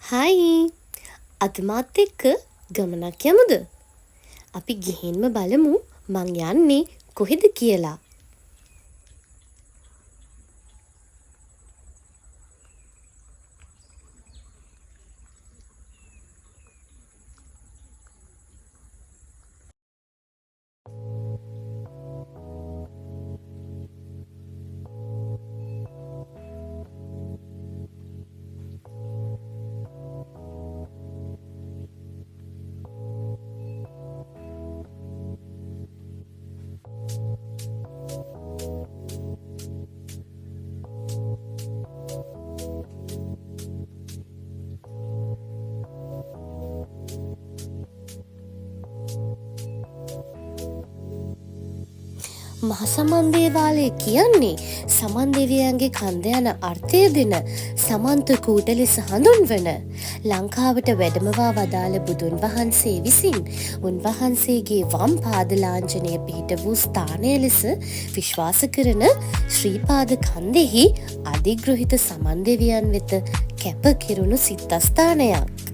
හයි අද මාත් එක්ක ගමනක් යමුද? අපි ගිහින්ම බලමු මං යන්නේ කොහෙද කියලා. මහසමන් දේවාලය කියන්නේ සමන් දෙවියන්ගේ කන්ද යන අර්ථය දෙන සමන්ත කූට ලෙස හඳුන්වන ලංකාවට වැඩමවා වදාළ බුදුන් වහන්සේ විසින් උන්වහන්සේගේ වම් පාද ලාංඡනය පිහිට වූ ස්ථානය ලෙස විශ්වාස කරන ශ්‍රී පාද කන්දෙහි අධිග්‍රහිත සමන් දෙවියන් වෙත කැප කෙරුණු සිද්ධස්ථානයක්.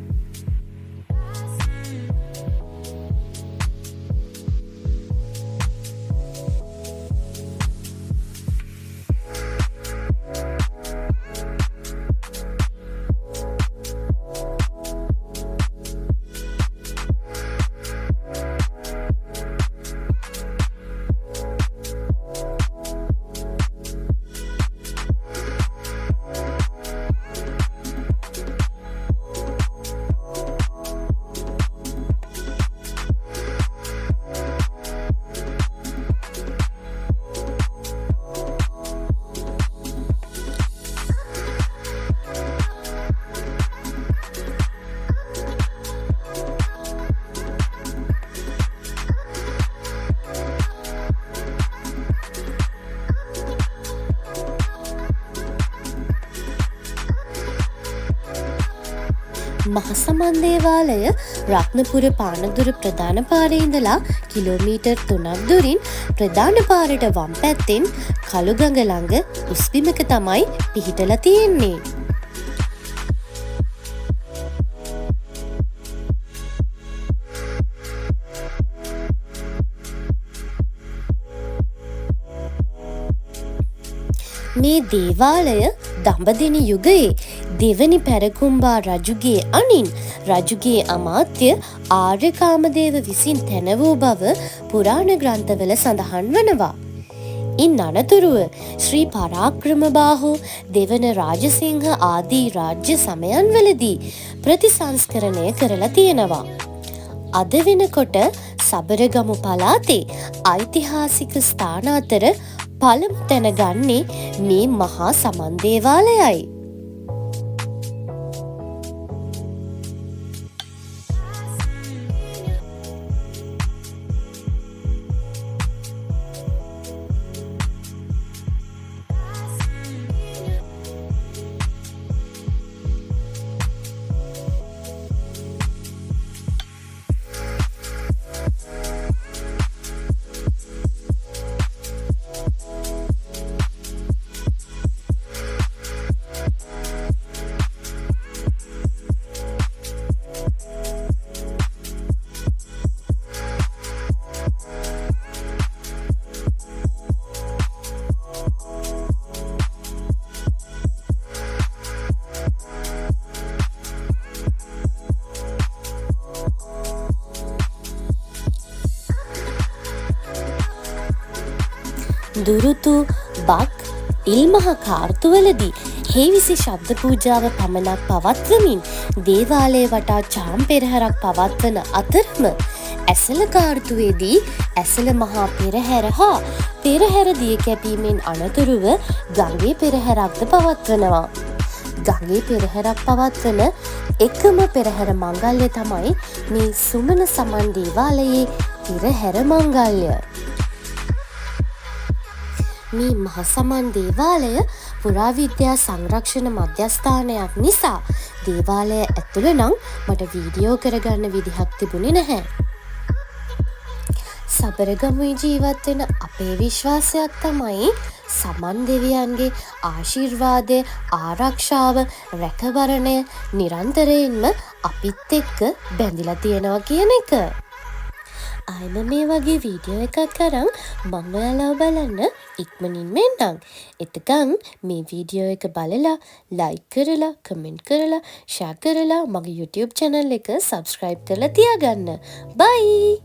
මහසමන් දේවාලය රත්නපුර පානදුර ප්‍රධාන පාරේ ඉඳලා කිලෝමීටර් 3ක් දුරින් ප්‍රධාන පාරට වම් පැත්තෙන් කළුගඟ ළඟ උස්බිමක තමයි පිහිටලා තියෙන්නේ. මේ දේවාලය දඹදෙණි යුගයේ දෙවනි පැරකුම්බා රජුගේ අණින් රජුගේ අමාත්‍ය ආර්යකාමදේව විසින් තැනවූ බව පුරාණ ග්‍රන්ථවල සඳහන් වනවා. ඉන් අනතුරුව ශ්‍රී පරාක්‍රමබාහු දෙවන රාජසිංහ ආදී රාජ්‍ය සමයන්වලදී ප්‍රතිසංස්කරණය කරලා තියෙනවා. අද වෙනකොට සබරගමු පළාතේ ඓතිහාසික ස්ථාන අතර පළමු තැන ගන්නේ මේ මහා සමන් දේවාලයයි. දුරුතු බක් ඉල්මහ කාර්තුවලදී හේවිසි ශබ්ද පූජාව පමණක් පවත්වමින් දේවාලය වටා චාම් පෙරහැරක් පවත්වන අතරම ඇසළ කාර්තුවේදී ඇසළ මහා පෙරහැර හා පෙරහැර දිය කැපීමෙන් අනතුරුව ගඟේ පෙරහැරක්ද පවත්වනවා. ගඟේ පෙරහැරක් පවත්වන එකම පෙරහැර මංගල්‍ය තමයි මේ සුමන සමන් දේවාලයේ පෙරහැර මංගල්‍ය. මේ මහසමන් දේවාලය පුරාවිද්‍යා සංරක්ෂණ මධ්‍යස්ථානයක් නිසා දේවාලය ඇතුළ නම් මට වීඩියෝ කරගන්න විදිහක් තිබුණේ නැහැ. සබරගමුවේ ජීවත් වෙන අපේ විශ්වාසයක් තමයි සමන් දෙවියන්ගේ ආශිර්වාදය, ආරක්ෂාව, රැකවරණය නිරන්තරයෙන්ම අපිත් එක්ක බැඳිලා තියෙනවා කියන එක. ආයෙම මේ වගේ වීඩියෝ එකක් අරන් මම ඔයාලව බලන්න ඉක්මනින්ම එන්නම්. එතකන් මේ වීඩියෝ එක බලලා ලයික් කරලා, කමෙන්ට් කරලා, ෂෙයා කරලා මගේ YouTube channel එක subscribe කරලා තියාගන්න. bye.